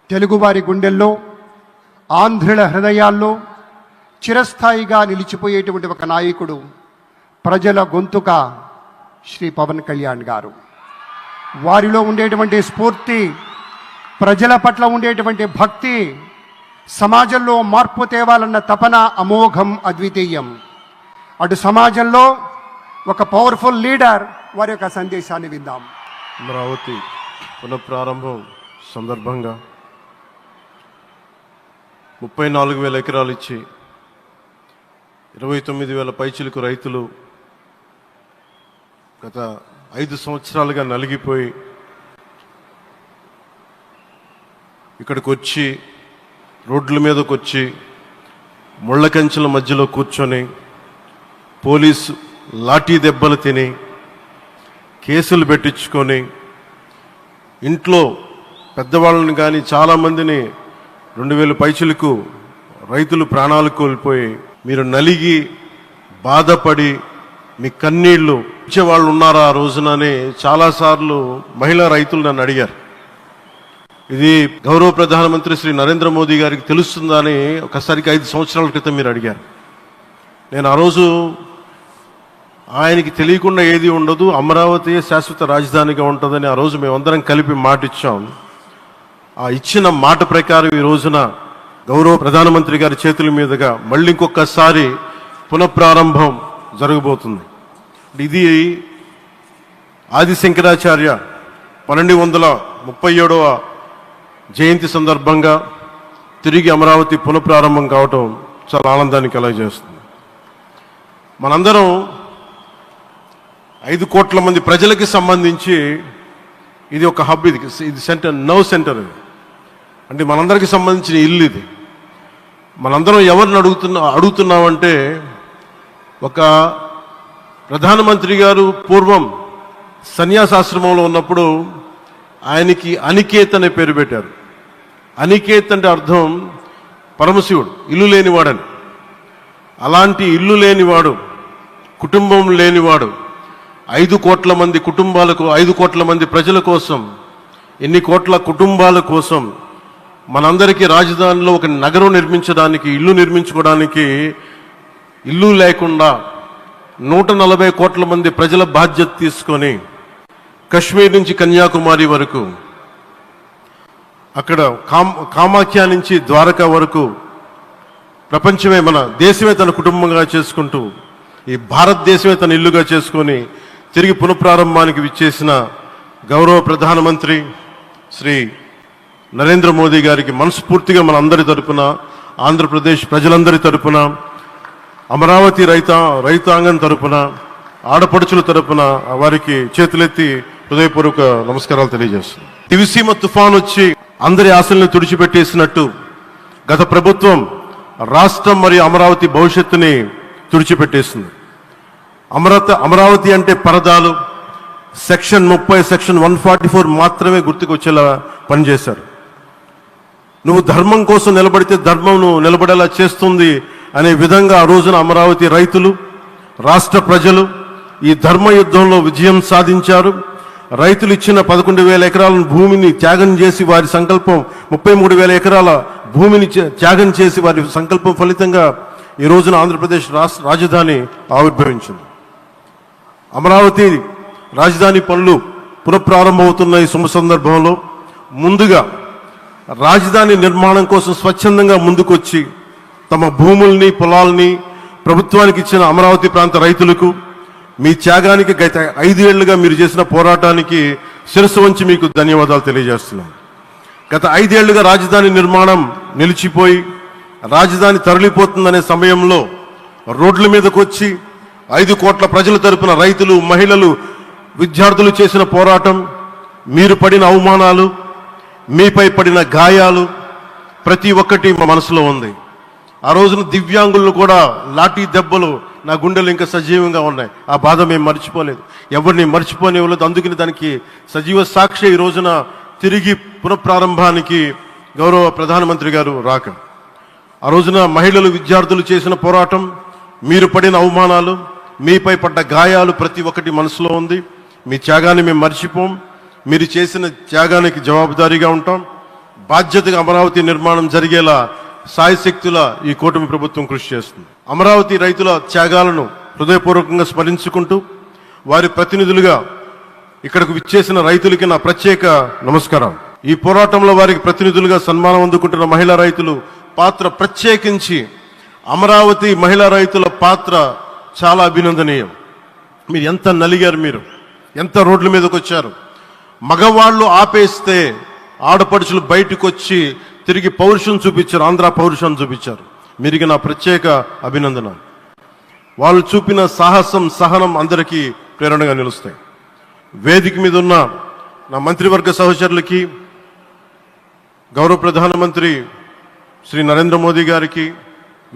తెలుగువారి గుండెల్లో, ఆంధ్రుల హృదయాల్లో చిరస్థాయిగా నిలిచిపోయేటువంటి ఒక నాయకుడు, ప్రజల గొంతుక శ్రీ పవన్ కళ్యాణ్ గారు. వారిలో ఉండేటువంటి స్ఫూర్తి, ప్రజల పట్ల ఉండేటువంటి భక్తి, సమాజంలో మార్పు తేవాలన్న తపన అమోఘం, అద్వితీయం. అటు సమాజంలో ఒక పవర్ఫుల్ లీడర్, వారి యొక్క సందేశాన్ని విందాం. అమరావతి పునఃప్రారంభం సందర్భంగా 34,000 ఎకరాలు ఇచ్చి 29,000 పైచిలకు రైతులు గత 5 సంవత్సరాలుగా నలిగిపోయి ఇక్కడికి వచ్చి రోడ్ల మీదకి వచ్చి ముళ్ళ కంచెల మధ్యలో కూర్చొని పోలీసు లాఠీ దెబ్బలు తిని కేసులు పెట్టించుకొని ఇంట్లో పెద్దవాళ్ళని కానీ చాలామందిని 2,000 పైచిలకు రైతులు ప్రాణాలు కోల్పోయి మీరు నలిగి బాధపడి మీ కన్నీళ్లు ఇచ్చేవాళ్ళు ఉన్నారా ఆ రోజునని చాలాసార్లు మహిళా రైతులు నన్ను అడిగారు. ఇది గౌరవ ప్రధానమంత్రి శ్రీ నరేంద్ర మోదీ గారికి తెలుస్తుందా అని ఒకసారికి 5 సంవత్సరాల క్రితం మీరు అడిగారు. నేను ఆ రోజు ఆయనకి తెలియకుండా ఏది ఉండదు, అమరావతి శాశ్వత రాజధానిగా ఉంటుందని ఆ రోజు మేమందరం కలిపి మాట ఇచ్చాం. ఆ ఇచ్చిన మాట ప్రకారం ఈ రోజున గౌరవ ప్రధానమంత్రి గారి చేతుల మీదుగా మళ్ళీ ఇంకొకసారి పునఃప్రారంభం జరగబోతుంది. ఇది ఆది శంకరాచార్య 1237వ జయంతి సందర్భంగా తిరిగి అమరావతి పునఃప్రారంభం కావటం చాలా ఆనందాన్ని కలగజేస్తుంది. మనందరం 5 కోట్ల మంది ప్రజలకి సంబంధించి ఇది ఒక హబ్, ఇది సెంటర్, నవ్ సెంటర్. ఇది అంటే మనందరికి సంబంధించిన ఇల్లు. ఇది మనందరం ఎవరిని అడుగుతున్నామంటే, ఒక ప్రధానమంత్రి గారు పూర్వం సన్యాసాశ్రమంలో ఉన్నప్పుడు ఆయనకి అనికేత్ అనే పేరు పెట్టారు. అనికేత్ అంటే అర్థం పరమశివుడు, ఇల్లు లేనివాడని. అలాంటి ఇల్లు లేనివాడు, కుటుంబం లేనివాడు 5 కోట్ల మంది కుటుంబాలకు, 5 కోట్ల మంది ప్రజల కోసం, ఎన్ని కోట్ల కుటుంబాల కోసం మనందరికీ రాజధానిలో ఒక నగరం నిర్మించడానికి, ఇల్లు నిర్మించుకోవడానికి ఇల్లు లేకుండా 140 కోట్ల మంది ప్రజల బాధ్యత తీసుకొని కశ్మీర్ నుంచి కన్యాకుమారి వరకు, అక్కడ కామాఖ్య నుంచి ద్వారకా వరకు ప్రపంచమే, మన దేశమే తన కుటుంబంగా చేసుకుంటూ ఈ భారతదేశమే తన ఇల్లుగా చేసుకొని తిరిగి పునఃప్రారంభానికి విచ్చేసిన గౌరవ ప్రధానమంత్రి శ్రీ నరేంద్ర మోదీ గారికి మనస్ఫూర్తిగా మన అందరి తరపున, ఆంధ్రప్రదేశ్ ప్రజలందరి తరపున, అమరావతి రైతాంగం తరపున, ఆడపడుచుల తరపున వారికి చేతులెత్తి హృదయపూర్వక నమస్కారాలు తెలియజేస్తున్నాను. దివిసీమ తుఫాన్ వచ్చి అందరి ఆశల్ని తుడిచిపెట్టేసినట్టు గత ప్రభుత్వం రాష్ట్రం మరియు అమరావతి భవిష్యత్తుని తుడిచిపెట్టేసింది. అమరావతి అంటే పరదాలు, సెక్షన్ 30, సెక్షన్ 144 మాత్రమే గుర్తుకొచ్చేలా పనిచేశారు. నువ్వు ధర్మం కోసం నిలబడితే ధర్మం నువ్వు నిలబడేలా చేస్తుంది అనే విధంగా ఆ రోజున అమరావతి రైతులు, రాష్ట్ర ప్రజలు ఈ ధర్మ యుద్ధంలో విజయం సాధించారు. రైతులు ఇచ్చిన 11,000 ఎకరాల భూమిని త్యాగం చేసి, వారి సంకల్పం 33,000 ఎకరాల భూమిని త్యాగం చేసి వారి సంకల్పం ఫలితంగా ఈ రోజున ఆంధ్రప్రదేశ్ రాజధాని ఆవిర్భవించింది. అమరావతి రాజధాని పనులు పునఃప్రారంభమవుతున్న ఈ శుభ సందర్భంలో ముందుగా రాజధాని నిర్మాణం కోసం స్వచ్ఛందంగా ముందుకొచ్చి తమ భూముల్ని, పొలాల్ని ప్రభుత్వానికి ఇచ్చిన అమరావతి ప్రాంత రైతులకు, మీ త్యాగానికి గత 5 ఏళ్లుగా మీరు చేసిన పోరాటానికి శిరస్సు వంచి మీకు ధన్యవాదాలు తెలియజేస్తున్నాను. గత 5 ఏళ్లుగా రాజధాని నిర్మాణం నిలిచిపోయి రాజధాని తరలిపోతుందనే సమయంలో రోడ్ల మీదకు వచ్చి 5 కోట్ల ప్రజల తరపున రైతులు, మహిళలు, విద్యార్థులు చేసిన పోరాటం, మీరు పడిన అవమానాలు, మీపై పడిన గాయాలు ప్రతి ఒక్కటి మా మనసులో ఉంది. ఆ రోజున దివ్యాంగులను కూడా లాఠీ దెబ్బలు నా గుండెలు ఇంకా సజీవంగా ఉన్నాయి. ఆ బాధ మేము మర్చిపోలేదు, ఎవరిని మర్చిపోనివ్వలేదు. అందుకని దానికి సజీవ సాక్షి ఈ రోజున తిరిగి పునఃప్రారంభానికి గౌరవ ప్రధానమంత్రి గారు రాక, ఆ రోజున మహిళలు, విద్యార్థులు చేసిన పోరాటం, మీరు పడిన అవమానాలు, మీపై పడ్డ గాయాలు ప్రతి ఒక్కటి మనసులో ఉంది. మీ త్యాగాన్ని మేము మర్చిపోం. మీరు చేసిన త్యాగానికి జవాబుదారీగా ఉంటాం. బాధ్యతగా అమరావతి నిర్మాణం జరిగేలా సాయశక్తుల ఈ కూటమి ప్రభుత్వం కృషి చేస్తుంది. అమరావతి రైతుల త్యాగాలను హృదయపూర్వకంగా స్మరించుకుంటూ వారి ప్రతినిధులుగా ఇక్కడకు విచ్చేసిన రైతులకి నా ప్రత్యేక నమస్కారం. ఈ పోరాటంలో వారికి ప్రతినిధులుగా సన్మానం అందుకుంటున్న మహిళా రైతులు పాత్ర, ప్రత్యేకించి అమరావతి మహిళా రైతుల పాత్ర చాలా అభినందనీయం. మీరు ఎంత నలిగారు, మీరు ఎంత రోడ్ల మీదకి వచ్చారు. మగవాళ్ళు ఆపేస్తే ఆడపడుచులు బయటకు వచ్చి తిరిగి పౌరుషం చూపించారు, ఆంధ్ర పౌరుషాన్ని చూపించారు. మీరికి నా ప్రత్యేక అభినందన. వాళ్ళు చూపిన సాహసం, సహనం అందరికీ ప్రేరణగా నిలుస్తాయి. వేదిక మీద ఉన్న నా మంత్రివర్గ సహచరులకి, గౌరవ ప్రధానమంత్రి శ్రీ నరేంద్ర మోదీ గారికి,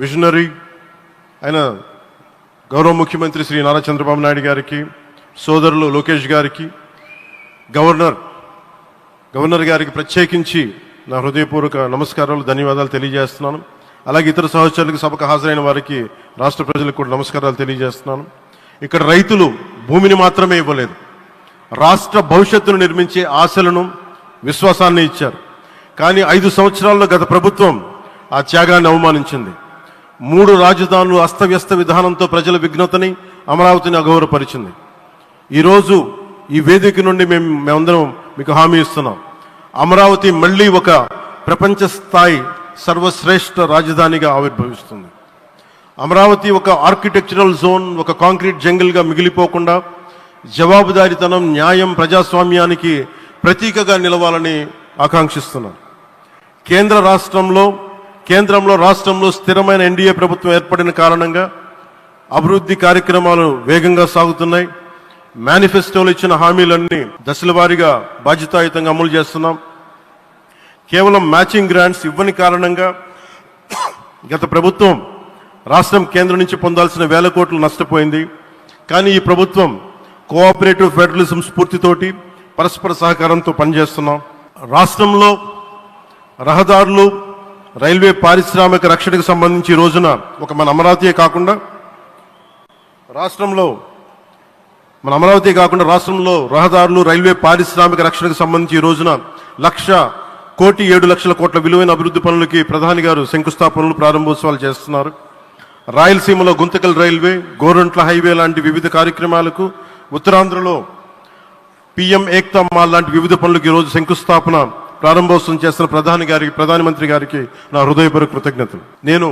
విజనరీ అయిన గౌరవ ముఖ్యమంత్రి శ్రీ నారా చంద్రబాబు నాయుడు గారికి, సోదరులు లోకేష్ గారికి, గవర్నర్ గారికి ప్రత్యేకించి నా హృదయపూర్వక నమస్కారాలు, ధన్యవాదాలు తెలియజేస్తున్నాను. అలాగే ఇతర సహచరులకు, సభకు హాజరైన వారికి, రాష్ట్ర ప్రజలకు కూడా నమస్కారాలు తెలియజేస్తున్నాను. ఇక్కడ రైతులు భూమిని మాత్రమే ఇవ్వలేదు, రాష్ట్ర భవిష్యత్తును నిర్మించే ఆశలను, విశ్వాసాన్ని ఇచ్చారు. కానీ 5 సంవత్సరాల్లో గత ప్రభుత్వం ఆ త్యాగాన్ని అవమానించింది. 3 రాజధానులు అస్తవ్యస్త విధానంతో ప్రజల విఘ్నతని, అమరావతిని అగౌరవపరిచింది. ఈరోజు ఈ వేదిక నుండి మేమందరం మీకు హామీ ఇస్తున్నాం, అమరావతి మళ్ళీ ఒక ప్రపంచ స్థాయి సర్వశ్రేష్ఠ రాజధానిగా ఆవిర్భవిస్తుంది. అమరావతి ఒక ఆర్కిటెక్చరల్ జోన్, ఒక కాంక్రీట్ జంగిల్గా మిగిలిపోకుండా జవాబుదారీతనం, న్యాయం, ప్రజాస్వామ్యానికి ప్రతీకగా నిలవాలని ఆకాంక్షిస్తున్నాం. కేంద్రంలో రాష్ట్రంలో స్థిరమైన ఎన్డీఏ ప్రభుత్వం ఏర్పడిన కారణంగా అభివృద్ధి కార్యక్రమాలు వేగంగా సాగుతున్నాయి. మేనిఫెస్టోలో ఇచ్చిన హామీలన్నీ దశల వారీగా బాధ్యతాయుతంగా అమలు చేస్తున్నాం. కేవలం మ్యాచింగ్ గ్రాంట్స్ ఇవ్వని కారణంగా గత ప్రభుత్వం రాష్ట్రం కేంద్రం నుంచి పొందాల్సిన 1000 కోట్లు నష్టపోయింది. కానీ ఈ ప్రభుత్వం కోఆపరేటివ్ ఫెడరలిజం స్ఫూర్తితోటి పరస్పర సహకారంతో పనిచేస్తున్నాం. రాష్ట్రంలో రహదారులు, రైల్వే, పారిశ్రామిక రక్షణకు సంబంధించి ఈ రోజున మన అమరావతి కాకుండా రాష్ట్రంలో రహదారులు, రైల్వే, పారిశ్రామిక రక్షణకు సంబంధించి ఈ రోజున 1,07,00,000 కోట్ల విలువైన అభివృద్ధి పనులకి ప్రధాని గారు శంకుస్థాపనలు, ప్రారంభోత్సవాలు చేస్తున్నారు. రాయలసీమలో గుంతకల్ రైల్వే, గోరంట్ల హైవే లాంటి వివిధ కార్యక్రమాలకు, ఉత్తరాంధ్రలో పిఎం ఏక్తా మాల్ లాంటి వివిధ పనులకు ఈరోజు శంకుస్థాపన, ప్రారంభోత్సవం చేస్తున్న ప్రధానమంత్రి గారికి నా హృదయపూర్వక కృతజ్ఞతలు. నేను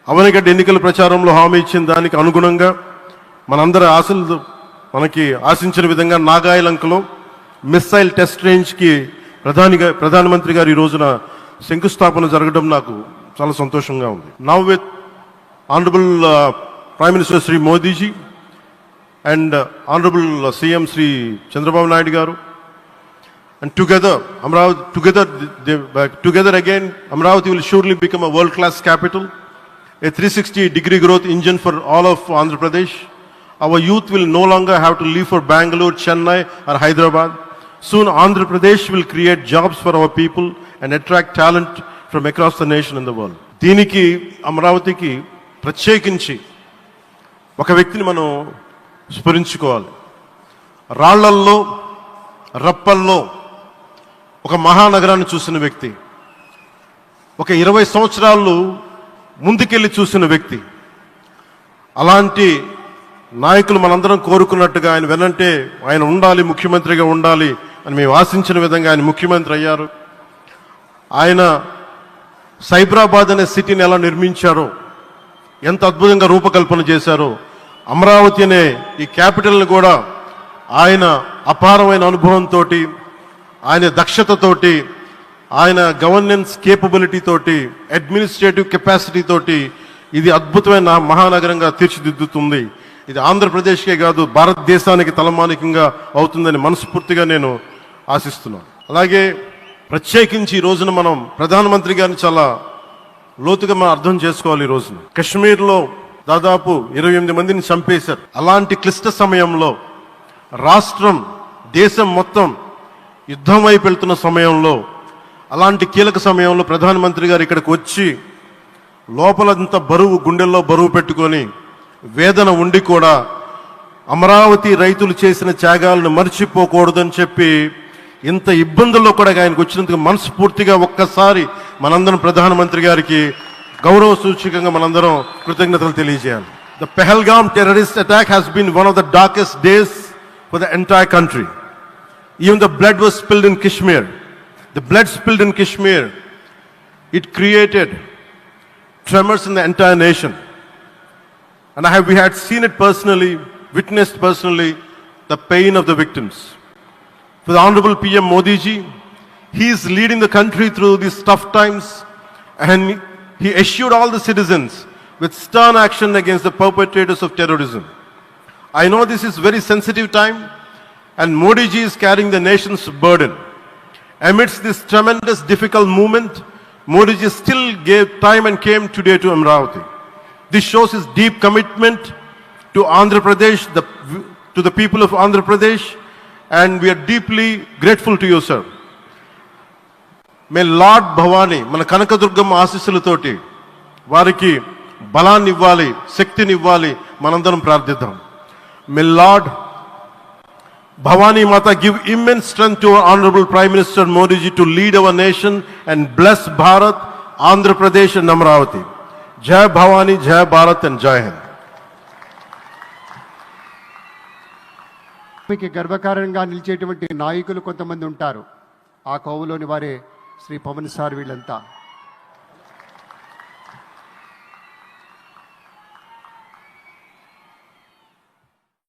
అవనిగడ్డ ఎన్నికల ప్రచారంలో హామీ ఇచ్చిన దానికి అనుగుణంగా మనందరి ఆశలు మనకి ఆశించిన విధంగా నాగాయలంకలో మిస్సైల్ టెస్ట్ రేంజ్కి ప్రధానమంత్రి గారు ఈ రోజున శంకుస్థాపన జరగడం నాకు చాలా సంతోషంగా ఉంది. Now with honourable prime minister Shri Modiji and Honorable CM Sri Chandrababu Naidu Garu, and together again, Amravati will surely become a world-class capital, a 360-degree growth engine for all of Andhra Pradesh. Our youth will no longer have to leave for Bangalore, Chennai or Hyderabad. Soon Andhra Pradesh will create jobs for our people and attract talent from across the nation and the world. దీనికి అమరావతికి ప్రత్యేకించి ఒక వ్యక్తిని మనం స్మరించుకోవాలి. రాళ్లల్లో, రప్పల్లో ఒక మహానగరాన్ని చూసిన వ్యక్తి, ఒక 20 సంవత్సరాలు ముందుకెళ్ళి చూసిన వ్యక్తి. అలాంటి నాయకులు మనందరం కోరుకున్నట్టుగా ఆయన వెనంటే ఆయన ఉండాలి, ముఖ్యమంత్రిగా ఉండాలి అని మేము ఆశించిన విధంగా ఆయన ముఖ్యమంత్రి అయ్యారు. ఆయన సైబరాబాద్ అనే సిటీని ఎలా నిర్మించారో, ఎంత అద్భుతంగా రూపకల్పన చేశారో, అమరావతి అనే ఈ క్యాపిటల్ని కూడా ఆయన అపారమైన అనుభవంతో, ఆయన దక్షతతోటి, ఆయన గవర్నెన్స్ కేపబిలిటీ తోటి, అడ్మినిస్ట్రేటివ్ కెపాసిటీ తోటి ఇది అద్భుతమైన మహానగరంగా తీర్చిదిద్దుతుంది. ఇది ఆంధ్రప్రదేశ్కే కాదు, భారతదేశానికి తలమానికంగా అవుతుందని మనస్ఫూర్తిగా నేను ఆశిస్తున్నాను. అలాగే ప్రత్యేకించి ఈ రోజున మనం ప్రధానమంత్రి గారిని చాలా లోతుగా మనం అర్థం చేసుకోవాలి. ఈ రోజున కశ్మీర్లో దాదాపు 28 మందిని చంపేశారు. అలాంటి క్లిష్ట సమయంలో, రాష్ట్రం, దేశం మొత్తం యుద్ధం వైపు వెళ్తున్న సమయంలో, అలాంటి కీలక సమయంలో ప్రధానమంత్రి గారు ఇక్కడికి వచ్చి లోపలంత బరువు, గుండెల్లో బరువు పెట్టుకొని వేదన ఉండి కూడా అమరావతి రైతులు చేసిన త్యాగాలను మర్చిపోకూడదని చెప్పి ఇంత ఇబ్బందుల్లో కూడా ఆయనకు వచ్చినందుకు మనస్ఫూర్తిగా ఒక్కసారి మనందరం ప్రధానమంత్రి గారికి గౌరవ సూచకంగా మనందరం కృతజ్ఞతలు తెలియజేయాలి. The Pahalgam terrorist attack has been one of the darkest days for the entire country. Even the blood was spilled in Kashmir. The blood spilled in Kashmir, it created tremors in the entire nation. And we had seen it personally, witnessed personally, the pain of the victims. For the Honorable PM Modi ji, he is leading the country through these tough times, and he assured all the citizens with stern action against the perpetrators of terrorism. I know this is very sensitive time, and Modi ji is carrying the nation's burden. Amidst this tremendous difficult moment, Modi ji still gave time and came today to Amravati. This shows his deep commitment to Andhra Pradesh, to the people of Andhra Pradesh, and we are deeply grateful to you, sir. May Lord Bhavani, మన కనకదుర్గమ్మ ఆశీస్సులతోటి వారికి బలాన్ని ఇవ్వాలి, శక్తిని ఇవ్వాలి, మనందరం ప్రార్థిద్దాం. May Lord Bhavani Mata give immense strength to our Honorable Prime Minister Modi ji to lead our nation and bless Bharat, Andhra Pradesh and Amravati. Jai Bhavani, Jai Bharat and Jai Hind. మీకు గర్వకారణంగా నిలిచేటువంటి నాయకులు కొంతమంది ఉంటారు. ఆ కోవలోని వారే Shri Pawan sir వీళ్ళంతా.